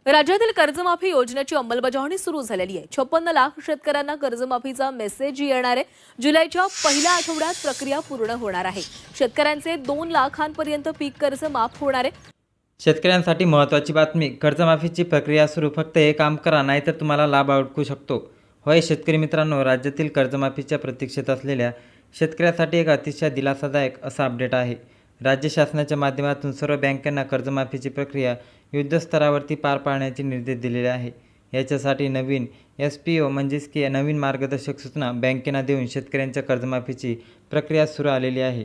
राज्यातील कर्जमाफी योजनेची अंमलबजावणी सुरू झालेली आहे. 56 लाख शेतकऱ्यांना कर्जमाफीचा मेसेज येणार आहे. जुलैच्या पहिल्या आठवड्यात प्रक्रिया पूर्ण होणार आहे. शेतकऱ्यांचे 2 लाखांपर्यंत पीक कर्ज माफ होणार आहे. शेतकऱ्यांसाठी महत्त्वाची बातमी. कर्जमाफीची प्रक्रिया सुरू. फक्त हे काम करा, नाहीतर तुम्हाला लाभ अडकू शकतो. होय शेतकरी मित्रांनो, राज्यातील कर्जमाफीच्या प्रतीक्षेत असलेल्या शेतकऱ्यासाठी एक अतिशय दिलासादायक असा अपडेट आहे. राज्य शासनाच्या माध्यमातून सर्व बँकांना कर्जमाफीची प्रक्रिया युद्धस्तरावरती पार पाडण्याचे निर्देश दिलेले आहे. याच्यासाठी नवीन SPO म्हणजेच की नवीन मार्गदर्शक सूचना बँकेना देऊन शेतकऱ्यांच्या कर्जमाफीची प्रक्रिया सुरू आलेली आहे.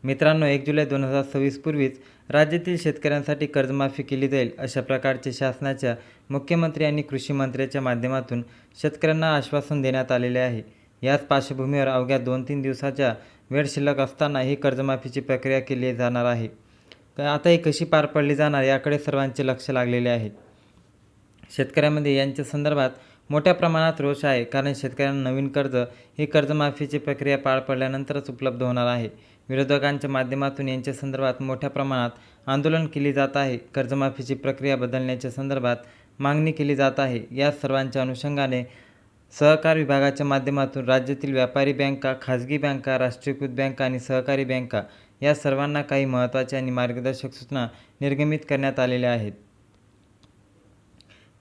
मित्रांनो, 1 जुलै 2026 पूर्वीच राज्यातील शेतकऱ्यांसाठी कर्जमाफी केली जाईल अशा प्रकारचे शासनाच्या मुख्यमंत्री आणि कृषी मंत्र्यांच्या माध्यमातून शेतकऱ्यांना आश्वासन देण्यात आलेले आहे. याच पार्श्वभूमीवर अवघ्या 2-3 दिवसाच्या वेळ शिल्लक असताना ही कर्जमाफीची प्रक्रिया केली जाणार आहे. आता ही कशी पार पडली जाणार याकडे सर्वांचे लक्ष लागलेले आहे. शेतकऱ्यांमध्ये यांच्या संदर्भात मोठ्या प्रमाणात रोष आहे, कारण शेतकऱ्यांना नवीन कर्ज ही कर्जमाफीची प्रक्रिया पार पडल्यानंतरच उपलब्ध होणार आहे. विरोधकांच्या माध्यमातून यांच्या संदर्भात मोठ्या प्रमाणात आंदोलन केली जात आहे. कर्जमाफीची प्रक्रिया बदलण्याच्या संदर्भात मागणी केली जात आहे. या सर्वांच्या अनुषंगाने सहकार विभागाच्या माध्यमातून राज्यातील व्यापारी बँका, खाजगी बँका, राष्ट्रीयकृत बँका आणि सहकारी बँका या सर्वांना काही महत्त्वाच्या आणि मार्गदर्शक सूचना निर्गमित करण्यात आलेल्या आहेत.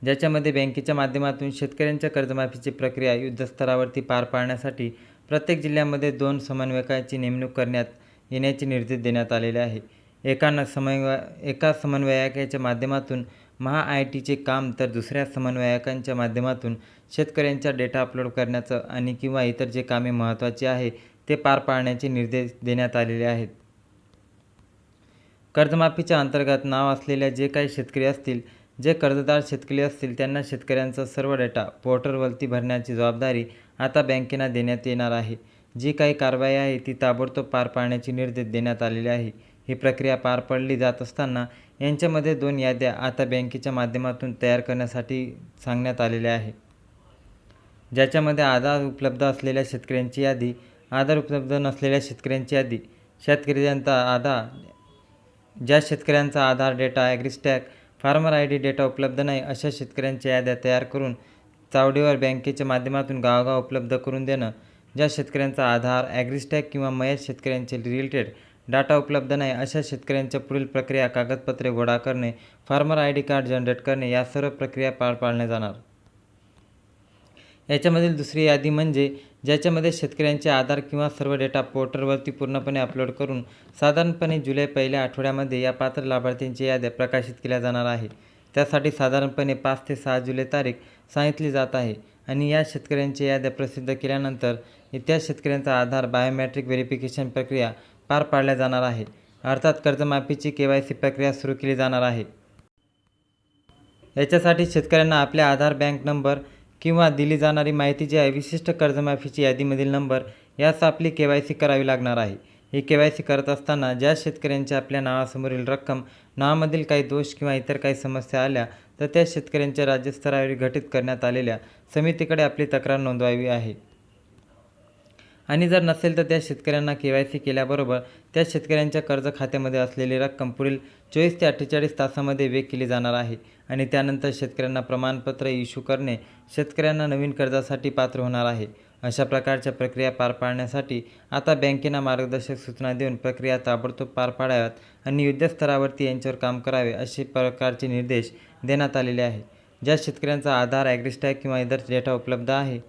ज्याच्यामध्ये बँकेच्या माध्यमातून शेतकऱ्यांच्या कर्जमाफीची प्रक्रिया युद्धस्तरावरती पार पाडण्यासाठी प्रत्येक जिल्ह्यामध्ये 2 समन्वयकांची नेमणूक करण्यात येण्याचे निर्देश देण्यात आलेले आहे. एका समन्वयकाच्या माध्यमातून महा-ITचे काम, तर दुसऱ्या समन्वयकांच्या माध्यमातून शेतकऱ्यांचा डेटा अपलोड करण्याचं आणि किंवा इतर जे कामे महत्त्वाचे आहे ते पार पाडण्याचे निर्देश देण्यात आलेले आहेत. कर्जमाफीच्या अंतर्गत नाव असलेल्या जे काही शेतकरी असतील, जे कर्जदार शेतकरी असतील, त्यांना शेतकऱ्यांचा सर्व डेटा पोर्टलवरती भरण्याची जबाबदारी आता बँकेना देण्यात येणार आहे. जी काही कारवाई आहे ती ताबडतोब पार पाडण्याचे निर्देश देण्यात आलेले आहे. ही प्रक्रिया पार पडली जात असताना यांच्यामध्ये 2 याद्या आता बँकेच्या माध्यमातून तयार करण्यासाठी सांगण्यात आलेल्या आहे. ज्याच्यामध्ये आधार उपलब्ध असलेल्या शेतकऱ्यांची यादी, आधार उपलब्ध नसलेल्या शेतकऱ्यांची यादी, ज्या शेतकऱ्यांचा आधार डेटा, ॲग्रीस्टॅग, फार्मर ID डेटा उपलब्ध नाही अशा शेतकऱ्यांच्या याद्या तयार करून चावडीवर बँकेच्या माध्यमातून गावोगाव उपलब्ध करून देणं, ज्या शेतकऱ्यांचा आधार, ॲग्रीस्टॅग किंवा मयत शेतकऱ्यांचे रिलेटेड डाटा उपलब्ध नाही अशा शेतकऱ्यांच्या पुढील प्रक्रिया कागदपत्रे गोळा करणे, फार्मर ID कार्ड जनरेट करणे या सर्व प्रक्रिया पार पाडल्या जाणार. याच्यामधील दुसरी यादी म्हणजे ज्याच्यामध्ये शेतकऱ्यांचे आधार किंवा सर्व डेटा पोर्टलवरती पूर्णपणे अपलोड करून साधारणपणे जुलै पहिल्या आठवड्यामध्ये या पात्र लाभार्थ्यांच्या याद्या प्रकाशित केल्या जाणार आहे. त्यासाठी साधारणपणे 5 ते 6 जुलै तारीख सांगितली जात आहे. आणि या शेतकऱ्यांच्या याद्या प्रसिद्ध केल्यानंतर त्या शेतकऱ्यांचा आधार बायोमेट्रिक व्हेरिफिकेशन प्रक्रिया पार पाडल्या जाणार आहे. अर्थात कर्जमाफीची KYC प्रक्रिया सुरू केली जाणार आहे. याच्यासाठी शेतकऱ्यांना आपल्या आधार, बँक नंबर किंवा दिली जाणारी माहिती जी आहे, विशिष्ट कर्जमाफीची यादीमधील नंबर यास आपली KYC करावी लागणार आहे. ही KYC करत असताना ज्या शेतकऱ्यांच्या आपल्या नावासमोरील रक्कम, नावामधील काही दोष किंवा इतर काही समस्या आल्या तर त्या शेतकऱ्यांच्या राज्यस्तरावर गठीत करण्यात आलेल्या समितीकडे आपली तक्रार नोंदवावी आहे. आणि जर नसेल तर त्या शेतकऱ्यांना KYC केल्याबरोबर त्या शेतकऱ्यांच्या कर्ज खात्यामध्ये असलेली रक्कम पुढील 24 ते 48 तासामध्ये वेग केली जाणार आहे. आणि त्यानंतर शेतकऱ्यांना प्रमाणपत्र इश्यू करणे शेतकऱ्यांना नवीन कर्जासाठी पात्र होणार आहे. अशा प्रकारच्या प्रक्रिया पार पाडण्यासाठी आता बँकेना मार्गदर्शक सूचना देऊन प्रक्रिया ताबडतोब पार पाडाव्यात आणि युद्धस्तरावरती यांच्यावर काम करावे असे प्रकारचे निर्देश देण्यात आलेले आहे. ज्या शेतकऱ्यांचा आधार, ॲग्रीस्टॅग किंवा इतर डेटा उपलब्ध आहे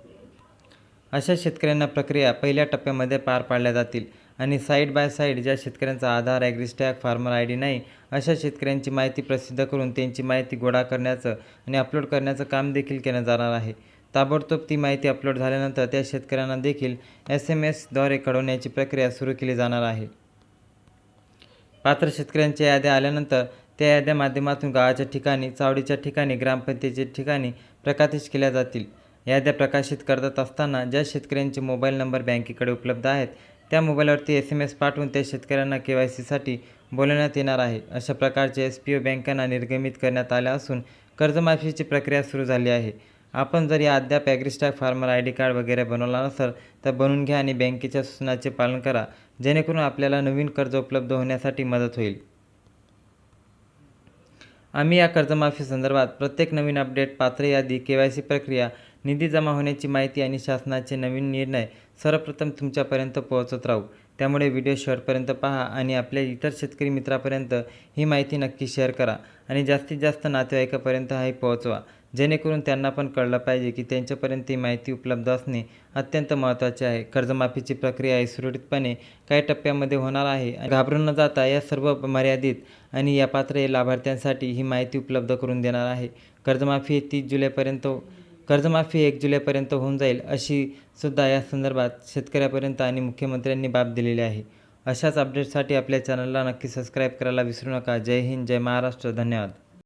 अशा शेतकऱ्यांना प्रक्रिया पहिल्या टप्प्यामध्ये पार पाडल्या जातील. आणि साईड बाय साईड ज्या शेतकऱ्यांचा आधार, ॲग्रीस्टॅग, फार्मर ID नाही अशा शेतकऱ्यांची माहिती प्रसिद्ध करून त्यांची माहिती गोळा करण्याचं आणि अपलोड करण्याचं काम देखील केलं जाणार आहे. ताबडतोब ती माहिती अपलोड झाल्यानंतर त्या शेतकऱ्यांना देखील SMS द्वारे कळवण्याची प्रक्रिया सुरू केली जाणार आहे. पात्र शेतकऱ्यांच्या याद्या आल्यानंतर त्या याद्या माध्यमातून गावाच्या ठिकाणी, चावडीच्या ठिकाणी, ग्रामपंचायतीच्या ठिकाणी प्रकाशित केल्या जातील. याद्या प्रकाशित करत असताना ज्या शेतकऱ्यांचे मोबाईल नंबर बँकेकडे उपलब्ध आहेत त्या मोबाईलवरती SMS पाठवून त्या शेतकऱ्यांना KYCसाठी बोलवण्यात येणार आहे. अशा प्रकारचे SPO बँकांना निर्गमित करण्यात आल्या असून कर्जमाफीची प्रक्रिया सुरू झाली आहे. आपण जर या अद्याप ॲग्रीस्टॅग, फार्मर ID कार्ड वगैरे बनवला नसेल तर बनवून घ्या आणि बँकेच्या सूचनांचे पालन करा, जेणेकरून आपल्याला नवीन कर्ज उपलब्ध होण्यासाठी मदत होईल. आम्ही या कर्जमाफी संदर्भात प्रत्येक नवीन अपडेट, पात्र यादी, KYC प्रक्रिया, निधी जमा होण्याची माहिती आणि शासनाचे नवीन निर्णय सर्वप्रथम तुमच्यापर्यंत पोहोचवत राहू. त्यामुळे व्हिडिओ शेवटपर्यंत पहा आणि आपल्या इतर शेतकरी मित्रापर्यंत ही माहिती नक्की शेअर करा आणि जास्तीत जास्त नातेवाईकापर्यंत ही पोहोचवा, जेणेकरून त्यांना पण कळलं पाहिजे की त्यांच्यापर्यंत ही माहिती उपलब्ध असणे अत्यंत महत्त्वाचे आहे. कर्जमाफीची प्रक्रिया ही सुरळीतपणे काही टप्प्यामध्ये होणार आहे आणि घाबरून न जाता या सर्व मर्यादित आणि या पात्र लाभार्थ्यांसाठी ही माहिती उपलब्ध करून देणार आहे. कर्जमाफी 1 जुलैपर्यंत होऊन जाईल अशी सुद्धा या संदर्भात शेतकऱ्यापर्यंत आणि मुख्यमंत्र्यांनी बाब दिलेली आहे. अशाच अपडेट्ससाठी आपल्या चॅनलला नक्की सबस्क्राईब करायला विसरू नका. जय हिंद, जय महाराष्ट्र. धन्यवाद.